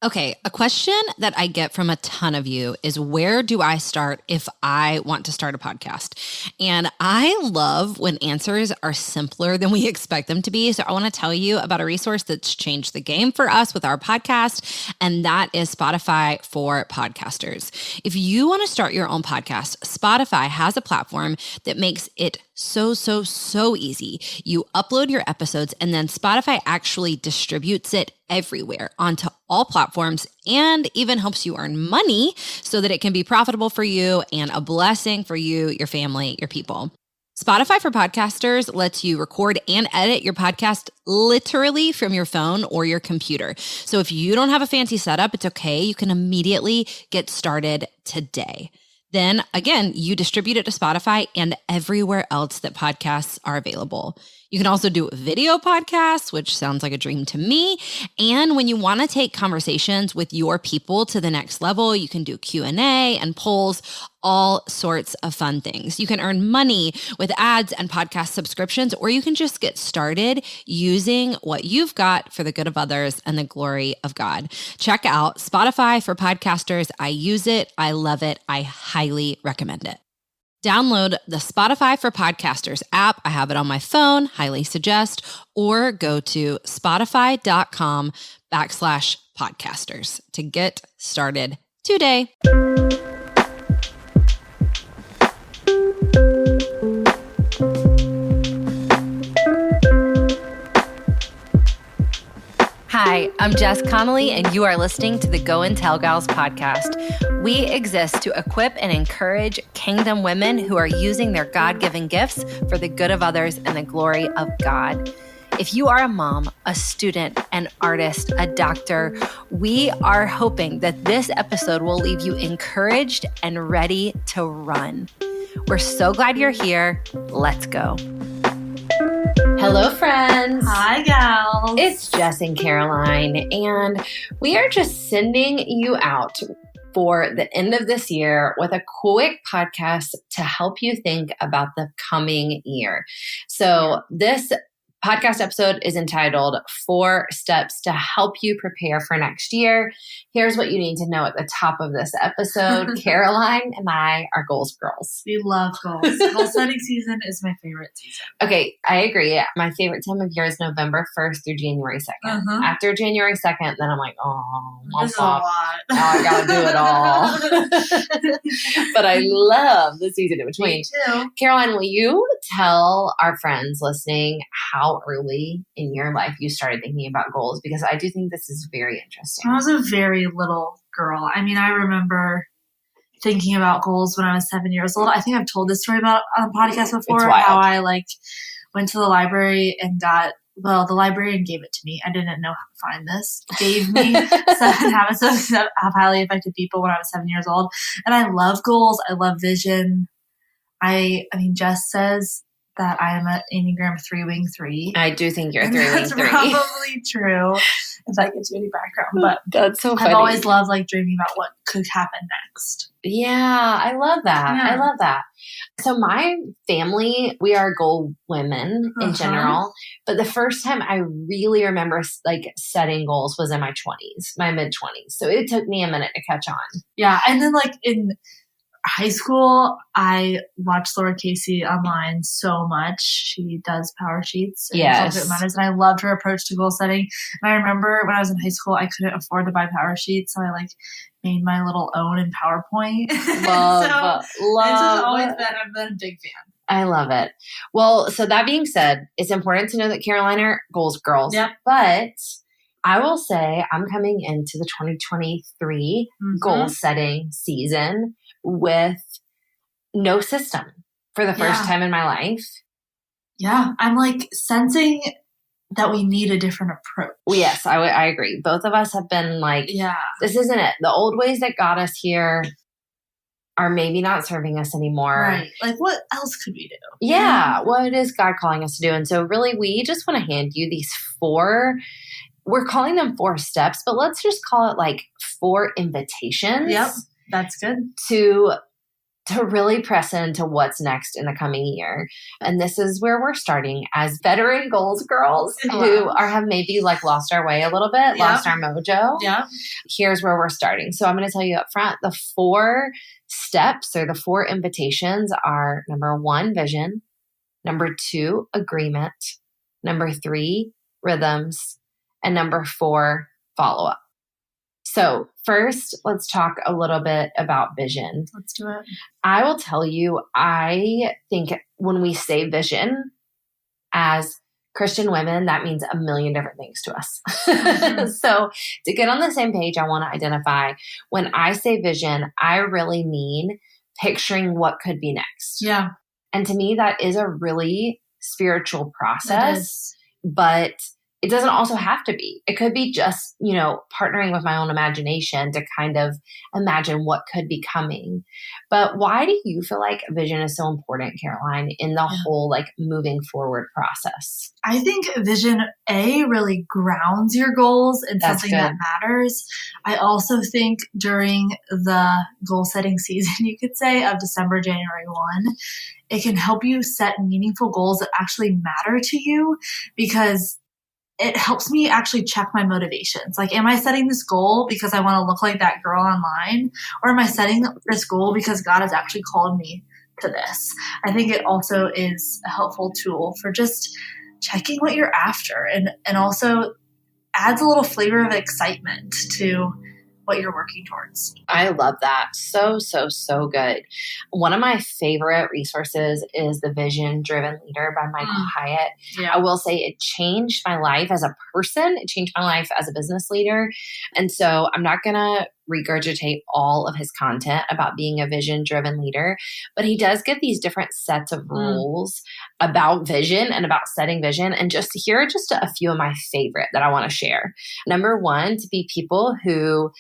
Okay, a question that I get from a ton of you is, where do I start if I want to start a podcast? And I love when answers are simpler than we expect them to be. So I want to tell you about a resource that's changed the game for us with our podcast, and that is Spotify for Podcasters. If you want to start your own podcast, Spotify has a platform that makes it so easy. You upload your episodes and then Spotify actually distributes it everywhere onto all platforms and even helps you earn money so that it can be profitable for you and a blessing for you, your family, your people. Spotify for Podcasters lets you record and edit your podcast literally from your phone or your computer. So if you don't have a fancy setup, it's okay. You can immediately get started today. Then again, you distribute it to Spotify and everywhere else that podcasts are available. You can also do video podcasts, which sounds like a dream to me. And when you want to take conversations with your people to the next level, you can do Q&A and polls, all sorts of fun things. You can earn money with ads and podcast subscriptions, or you can just get started using what you've got for the good of others and the glory of God. Check out Spotify for Podcasters. I use it. I love it. I highly recommend it. Download the Spotify for Podcasters app. I have it on my phone, highly suggest, or go to spotify.com/podcasters to get started today. Hi, I'm Jess Connolly, and you are listening to the Go and Tell Gals podcast. We exist to equip and encourage kingdom women who are using their God-given gifts for the good of others and the glory of God. If you are a mom, a student, an artist, a doctor, we are hoping that this episode will leave you encouraged and ready to run. We're so glad you're here. Let's go. Hello, friends. Hi, gals. It's Jess and Caroline, and we are just sending you out for the end of this year with a quick podcast to help you think about the coming year. So this podcast episode is entitled 4 Steps to Help You Prepare for Next Year. Here's what you need to know at the top of this episode. Caroline and I are goals girls. We love goals. Goal setting season is my favorite season. Okay, I agree. My favorite time of year is November 1st through January 2nd. After January 2nd, then I'm like, this is a lot. Now I gotta do it all. But I love the season in between. Me too. Caroline, will you tell our friends listening how early in your life you started thinking about goals? Because I do think this is very interesting. I was a very little girl. I mean, I remember thinking about goals when I was 7 years old. I think I've told this story about on the podcast before, how I went to the library and the librarian gave it to me. I didn't know how to find this. Gave me 7 habits of highly effective people when I was 7 years old. And I love goals. I love vision. I mean, Jess says that I am an Enneagram 3-wing 3. I do think you're 3-wing 3. That's probably true if that gives you any background. But that's so funny. I've always loved dreaming about what could happen next. Yeah, I love that. Yeah. I love that. So my family, we are goal women in general. But the first time I really remember setting goals was in my 20s, my mid-20s. So it took me a minute to catch on. Yeah, and then in high school, I watched Laura Casey online so much. She does power sheets and matters, and I loved her approach to goal setting. And I remember when I was in high school, I couldn't afford to buy power sheets, so I made my little own in PowerPoint. Love. I've been a big fan. I love it. Well, so that being said, it's important to know that Caroline are goals girls. Yep. But I will say I'm coming into the 2023 goal setting season with no system for the first time in my life. Yeah. I'm sensing that we need a different approach. Yes, I agree. Both of us have been this isn't it. The old ways that got us here are maybe not serving us anymore. Right. What else could we do? Yeah. What is God calling us to do? And so really, we just want to hand you these 4, we're calling them 4 steps, but let's just call it 4 invitations. Yep. That's good. To to really press into what's next in the coming year. And this is where we're starting as veteran goals girls who have maybe like lost our way a little bit, lost our mojo. Yeah. Here's where we're starting. So I'm going to tell you up front, the 4 steps or the 4 invitations are: number 1, vision; number 2, agreement; number 3, rhythms; and number 4, follow-up. So first, let's talk a little bit about vision. Let's do it. I will tell you, I think when we say vision as Christian women, that means a million different things to us. Mm-hmm. So to get on the same page, I want to identify when I say vision, I really mean picturing what could be next. Yeah. And to me, that is a really spiritual process, but it doesn't also have to be. It could be just, partnering with my own imagination to kind of imagine what could be coming. But why do you feel like vision is so important, Caroline, in the whole like moving forward process? I think vision, really grounds your goals in something that matters. I also think during the goal setting season, you could say, of December, January 1, it can help you set meaningful goals that actually matter to you, because it helps me actually check my motivations. Like, am I setting this goal because I want to look like that girl online? Or am I setting this goal because God has actually called me to this? I think it also is a helpful tool for just checking what you're after, and also adds a little flavor of excitement to what you're working towards. I love that. So, so, so good. One of my favorite resources is The Vision Driven Leader by Michael Hyatt. Yeah. I will say it changed my life as a person. It changed my life as a business leader. And so I'm not going to regurgitate all of his content about being a vision driven leader, but he does give these different sets of rules about vision and about setting vision. And here are just a few of my favorite that I want to share. Number 1, to be people who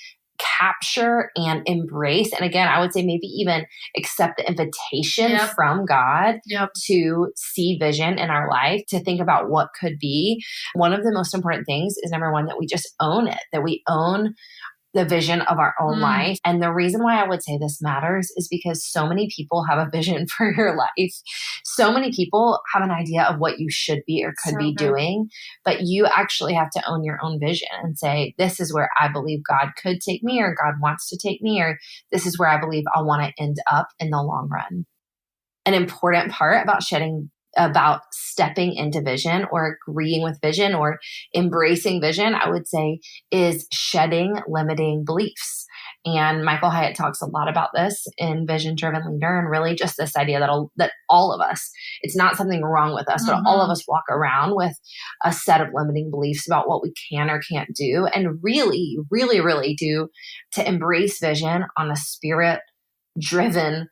capture and embrace, and again, I would say maybe even accept the invitation from God to see vision in our life, to think about what could be. One of the most important things is, number 1, that we just own it, that we own the vision of our own life. And the reason why I would say this matters is because so many people have a vision for your life. So many people have an idea of what you should be or could be doing, but you actually have to own your own vision and say, this is where I believe God could take me, or God wants to take me, or this is where I believe I want to end up in the long run. An important part about stepping into vision or agreeing with vision or embracing vision, I would say, is shedding limiting beliefs. And Michael Hyatt talks a lot about this in Vision Driven Leader, and really just this idea that all of us, it's not something wrong with us, but all of us walk around with a set of limiting beliefs about what we can or can't do, and really, really, really do to embrace vision on a spirit-driven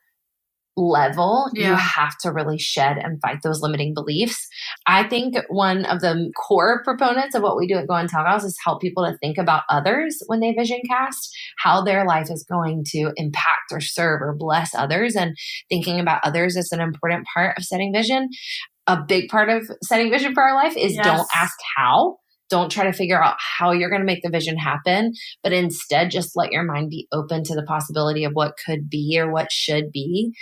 level, you have to really shed and fight those limiting beliefs. I think one of the core proponents of what we do at Go and Tell Gals is help people to think about others when they vision cast, how their life is going to impact or serve or bless others. And thinking about others is an important part of setting vision. A big part of setting vision for our life is don't ask how. Don't try to figure out how you're going to make the vision happen, but instead just let your mind be open to the possibility of what could be or what should be.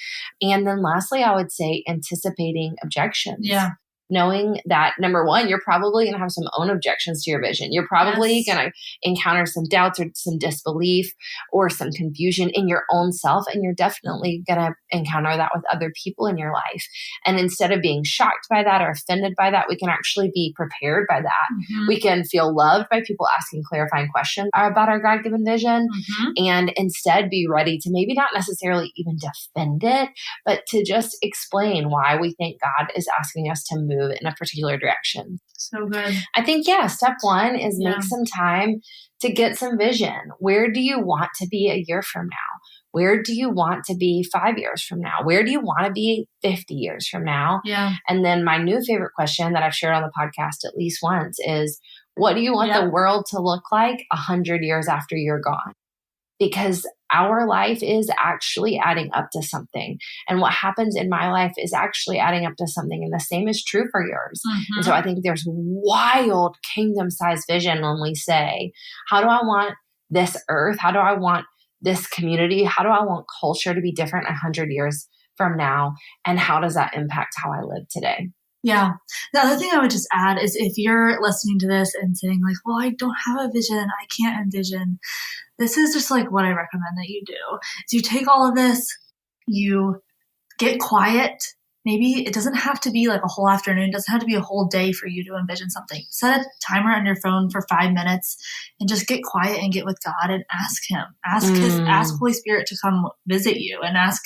And then lastly, I would say anticipating objections. Yeah. Knowing that, number 1, you're probably going to have some own objections to your vision. You're probably going to encounter some doubts or some disbelief or some confusion in your own self. And you're definitely going to encounter that with other people in your life. And instead of being shocked by that or offended by that, we can actually be prepared by that. We can feel loved by people asking clarifying questions about our God-given vision, and instead be ready to maybe not necessarily even defend it, but to just explain why we think God is asking us to move in a particular direction. So good. I think, step 1 is make some time to get some vision. Where do you want to be a year from now? Where do you want to be 5 years from now? Where do you want to be 50 years from now? Yeah. And then my new favorite question that I've shared on the podcast at least once is, what do you want the world to look like 100 years after you're gone? Because our life is actually adding up to something. And what happens in my life is actually adding up to something. And the same is true for yours. And so I think there's wild kingdom-sized vision when we say, how do I want this earth? How do I want this community? How do I want culture to be different 100 years from now? And how does that impact how I live today? Yeah. The other thing I would just add is if you're listening to this and saying like, well, I don't have a vision, I can't envision, this is just like what I recommend that you do. Is you take all of this, you get quiet. Maybe it doesn't have to be like a whole afternoon. It doesn't have to be a whole day for you to envision something. Set a timer on your phone for 5 minutes and just get quiet and get with God and ask him. Ask Holy Spirit to come visit you and ask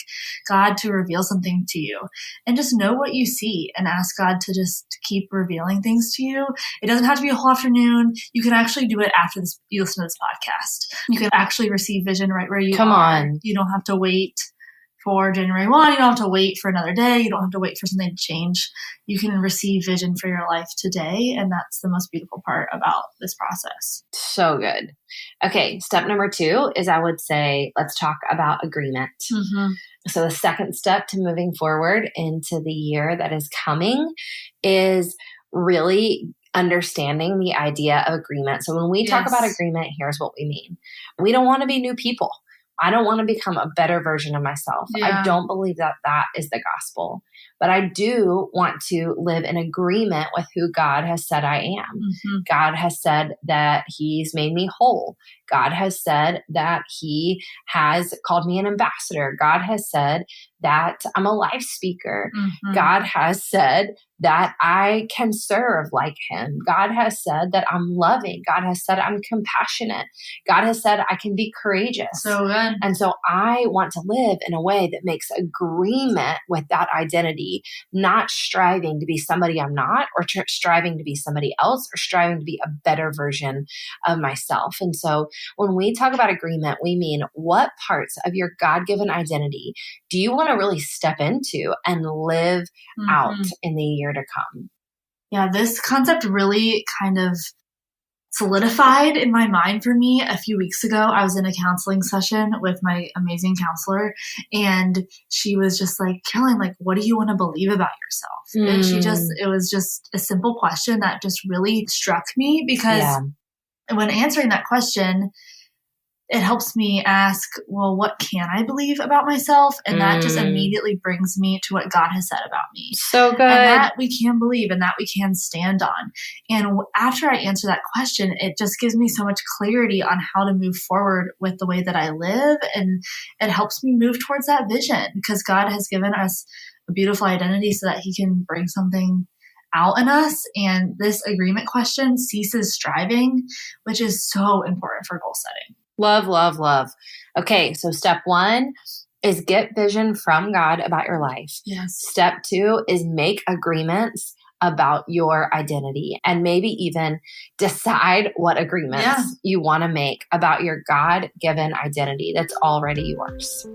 God to reveal something to you. And just know what you see and ask God to just keep revealing things to you. It doesn't have to be a whole afternoon. You can actually do it after you listen to this podcast. You can actually receive vision right where you are. Come on. You don't have to wait for January 1. You don't have to wait for another day. You don't have to wait for something to change. You can receive vision for your life today. And that's the most beautiful part about this process. So good. Okay. Step number 2 is, I would say, let's talk about agreement. Mm-hmm. So the second step to moving forward into the year that is coming is really understanding the idea of agreement. So when we talk about agreement, here's what we mean. We don't want to be new people. I don't want to become a better version of myself. Yeah. I don't believe that that is the gospel. But I do want to live in agreement with who God has said I am. Mm-hmm. God has said that he's made me whole. God has said that he has called me an ambassador. God has said that I'm a life speaker. Mm-hmm. God has said that I can serve like him. God has said that I'm loving. God has said I'm compassionate. God has said I can be courageous. So good. And so I want to live in a way that makes agreement with that identity, not striving to be somebody I'm not, or striving to be somebody else, or striving to be a better version of myself. And so when we talk about agreement, we mean, what parts of your God-given identity do you want to really step into and live out in the year to come? Yeah, this concept really kind of solidified in my mind for me a few weeks ago. I was in a counseling session with my amazing counselor, and she was just like, Caroline, like, what do you want to believe about yourself? And it was just a simple question that just really struck me, because when answering that question, it helps me ask, well, what can I believe about myself? And that just immediately brings me to what God has said about me. So good. And that we can believe and that we can stand on. And after I answer that question, it just gives me so much clarity on how to move forward with the way that I live. And it helps me move towards that vision, because God has given us a beautiful identity so that he can bring something out in us. And this agreement question ceases striving, which is so important for goal setting. Love, love, love. Okay, so step 1 is get vision from God about your life. Yes. Step 2 is make agreements about your identity, and maybe even decide what agreements you want to make about your God-given identity that's already yours.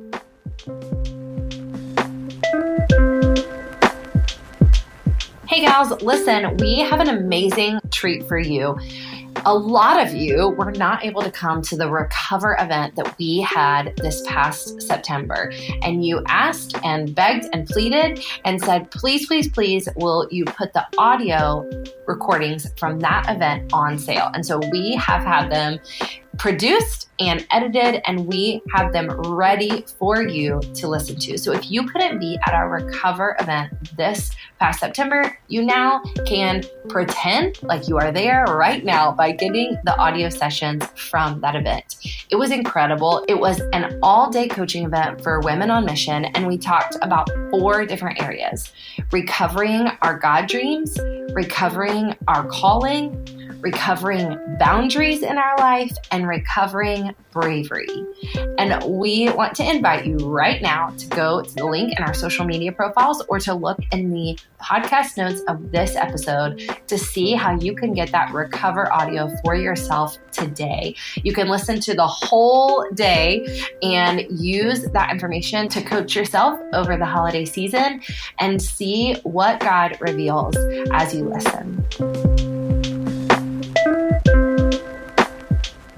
Hey gals, listen, we have an amazing treat for you. A lot of you were not able to come to the Recover event that we had this past September. And you asked and begged and pleaded and said, please, please, please, will you put the audio recordings from that event on sale? And so we have had them produced and edited, and we have them ready for you to listen to. So if you couldn't be at our Recover event this past September, you now can pretend like you are there right now by getting the audio sessions from that event. It was incredible. It was an all-day coaching event for women on mission, and we talked about 4 different areas: recovering our God dreams, recovering our calling, recovering boundaries in our life, and recovering bravery. And we want to invite you right now to go to the link in our social media profiles, or to look in the podcast notes of this episode to see how you can get that Recover audio for yourself today. You can listen to the whole day and use that information to coach yourself over the holiday season and see what God reveals as you listen.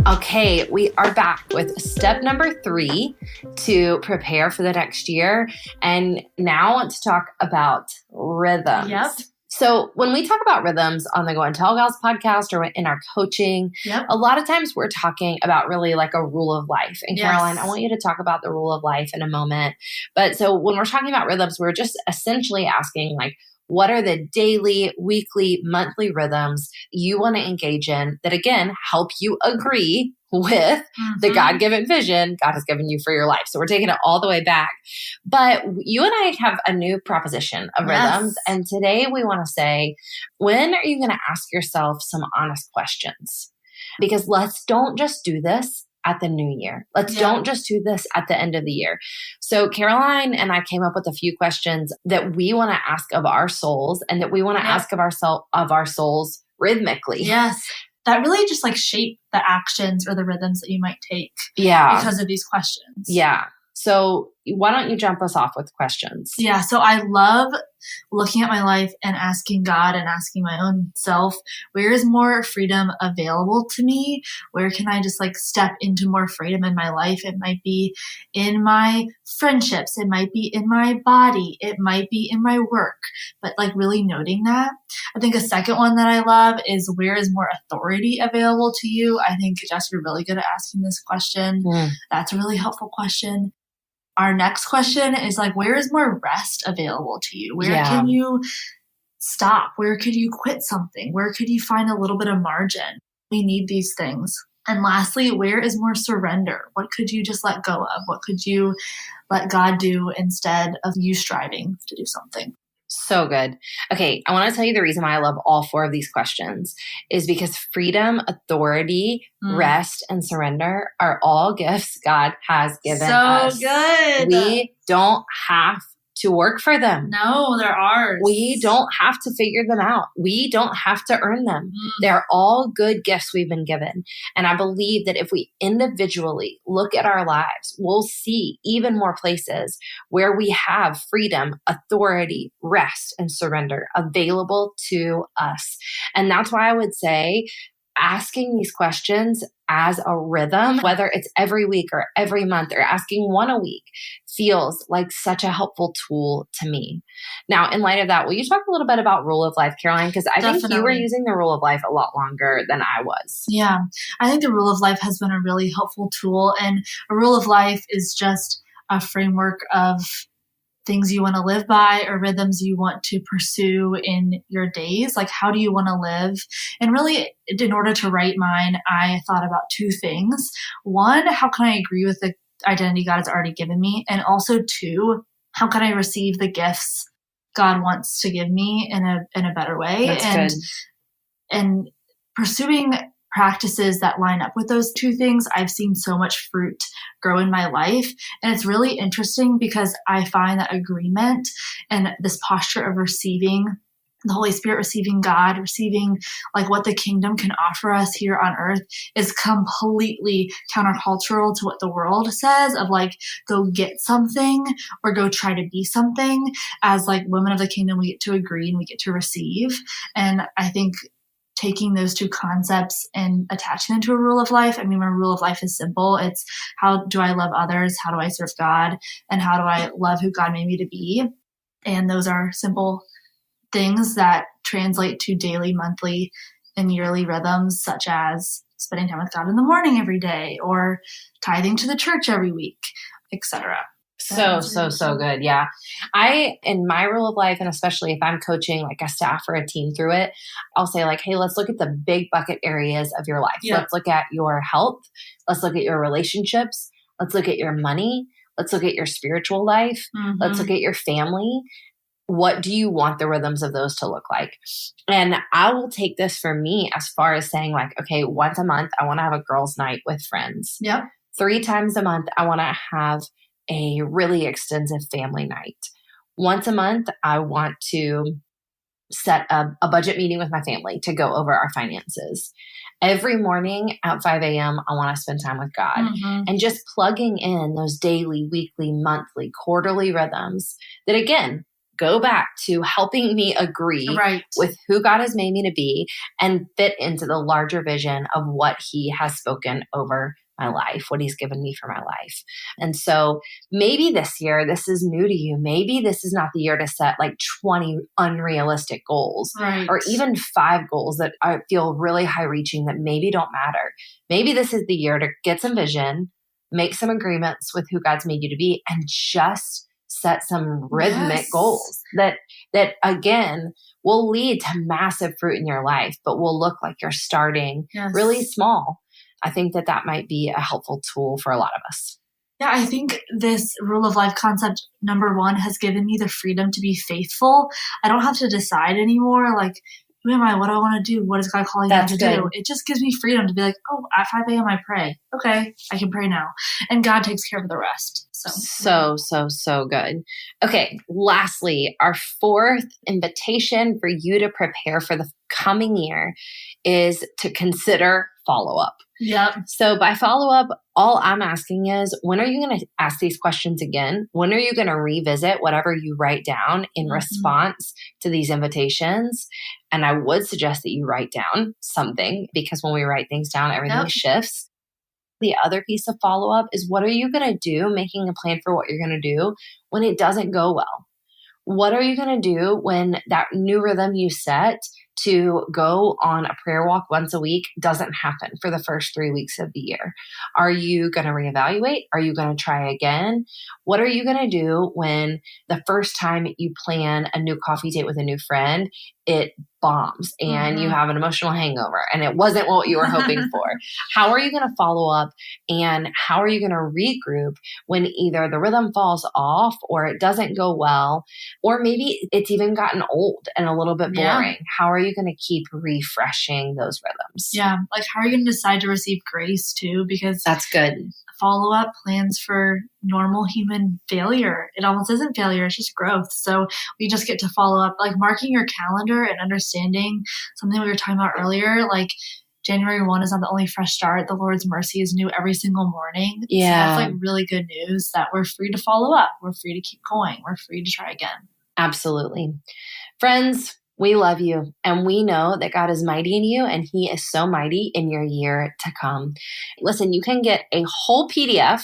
Okay, we are back with step number 3 to prepare for the next year. And now I want to talk about rhythms. Yep. So when we talk about rhythms on the Go and Tell Gals podcast or in our coaching, a lot of times we're talking about really like a rule of life. And Caroline, I want you to talk about the rule of life in a moment. But so when we're talking about rhythms, we're just essentially asking like, what are the daily, weekly, monthly rhythms you want to engage in that, again, help you agree with the God-given vision God has given you for your life? So we're taking it all the way back. But you and I have a new proposition of rhythms. And today we want to say, when are you going to ask yourself some honest questions? Because let's don't just do this at the new year. Let's don't just do this at the end of the year. So Caroline and I came up with a few questions that we want to ask of our souls and that we want to ask of our souls rhythmically. Yes. That really just like shape the actions or the rhythms that you might take because of these questions. Yeah. So why don't you jump us off with questions? Yeah. So I love looking at my life and asking God and asking my own self, where is more freedom available to me? Where can I just like step into more freedom in my life? It might be in my friendships. It might be in my body. It might be in my work, but like really noting that. I think a second one that I love is, where is more authority available to you? I think, Jess, you're really good at asking this question. That's a really helpful question. Our next question is like, where is more rest available to you? Where can you stop? Where could you quit something? Where could you find a little bit of margin? We need these things. And lastly, where is more surrender? What could you just let go of? What could you let God do instead of you striving to do something? So good. Okay, I want to tell you the reason why I love all four of these questions is because freedom, authority, rest, and surrender are all gifts God has given us. So good. We don't have to work for them. No, they're ours. We don't have to figure them out. We don't have to earn them. They're all good gifts we've been given. And I believe that if we individually look at our lives, we'll see even more places where we have freedom, authority, rest, and surrender available to us. And that's why I would say asking these questions as a rhythm, whether it's every week or every month or asking one a week, feels like such a helpful tool to me. Now, in light of that, will you talk a little bit about rule of life, Caroline? Because I think you were using the rule of life a lot longer than I was. Yeah, I think the rule of life has been a really helpful tool. And a rule of life is just a framework of things you want to live by or rhythms you want to pursue in your days. Like, how do you want to live? And really, in order to write mine, I thought about two things. One, how can I agree with the identity God has already given me? And also two, how can I receive the gifts God wants to give me in a better way? That's good. And pursuing practices that line up with those two things, I've seen so much fruit grow in my life. And it's really interesting because I find that agreement and this posture of receiving the Holy Spirit, receiving God, receiving like what the kingdom can offer us here on earth is completely countercultural to what the world says of like, go get something or go try to be something. As like women of the kingdom, we get to agree and we get to receive. And I think taking those two concepts and attaching them to a rule of life. I mean, my rule of life is simple. It's, how do I love others? How do I serve God? And how do I love who God made me to be? And those are simple things that translate to daily, monthly, and yearly rhythms, such as spending time with God in the morning every day or tithing to the church every week, etc. So good. Yeah. In my rule of life, and especially if I'm coaching like a staff or a team through it, I'll say like, hey, let's look at the big bucket areas of your life. Yeah. Let's look at your health. Let's look at your relationships. Let's look at your money. Let's look at your spiritual life. Let's look at your family. What do you want the rhythms of those to look like? And I will take this for me as far as saying like, okay, once a month, I want to have a girls' night with friends. Yeah. 3 times a month, I want to have a really extensive family night. Once a month, I want to set a budget meeting with my family to go over our finances. Every morning at 5 a.m., I want to spend time with God. And just plugging in those daily, weekly, monthly, quarterly rhythms that, again, go back to helping me agree with who God has made me to be and fit into the larger vision of what He has spoken over my life, what he's given me for my life. And so maybe this year, this is new to you. Maybe this is not the year to set like 20 unrealistic goals, or even 5 goals that feel really high reaching that maybe don't matter. Maybe this is the year to get some vision, make some agreements with who God's made you to be, and just set some rhythmic goals that again will lead to massive fruit in your life, but will look like you're starting really small. I think that might be a helpful tool for a lot of us. Yeah, I think this rule of life concept, number 1, has given me the freedom to be faithful. I don't have to decide anymore, like, who am I? What do I want to do? What is God calling me to do? It just gives me freedom to be like, oh, at 5 a.m. I pray. Okay, I can pray now. And God takes care of the rest. So good. Okay, lastly, our 4th invitation for you to prepare for the coming year is to consider follow-up. Yep. So by follow-up, all I'm asking is, when are you going to ask these questions again? When are you going to revisit whatever you write down in response to these invitations? And I would suggest that you write down something, because when we write things down, everything shifts. The other piece of follow-up is, what are you going to do, making a plan for what you're going to do when it doesn't go well? What are you going to do when that new rhythm you set to go on a prayer walk once a week doesn't happen for the first 3 weeks of the year? Are you going to reevaluate? Are you going to try again? What are you going to do when the first time you plan a new coffee date with a new friend, it bombs and you have an emotional hangover and it wasn't what you were hoping for? How are you going to follow up, and how are you going to regroup when either the rhythm falls off or it doesn't go well, or maybe it's even gotten old and a little bit boring? How are you going to keep refreshing those rhythms? Yeah. Like, how are you going to decide to receive grace too? Because that's good. Follow-up plans for normal human failure. It almost isn't failure. It's just growth. So we just get to follow up, like marking your calendar and understanding something we were talking about earlier, like January 1 is not the only fresh start. The Lord's mercy is new every single morning. Yeah. So that's like really good news that we're free to follow up. We're free to keep going. We're free to try again. Absolutely. Friends, we love you, and we know that God is mighty in you, and he is so mighty in your year to come. Listen, you can get a whole PDF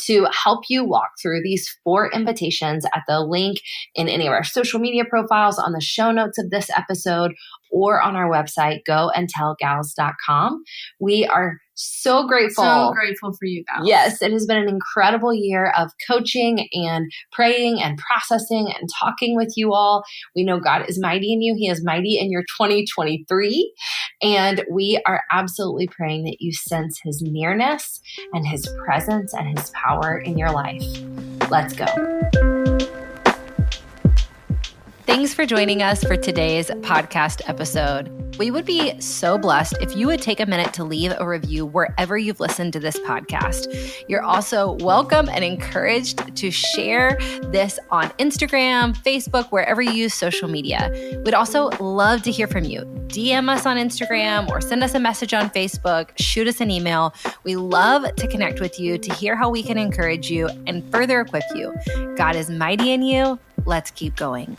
to help you walk through these 4 invitations at the link in any of our social media profiles, on the show notes of this episode, or on our website, goandtellgals.com. We are so grateful. So grateful for you, gals. Yes, it has been an incredible year of coaching and praying and processing and talking with you all. We know God is mighty in you. He is mighty in your 2023. And we are absolutely praying that you sense his nearness and his presence and his power in your life. Let's go. Thanks for joining us for today's podcast episode. We would be so blessed if you would take a minute to leave a review wherever you've listened to this podcast. You're also welcome and encouraged to share this on Instagram, Facebook, wherever you use social media. We'd also love to hear from you. DM us on Instagram or send us a message on Facebook, shoot us an email. We love to connect with you to hear how we can encourage you and further equip you. God is mighty in you. Let's keep going.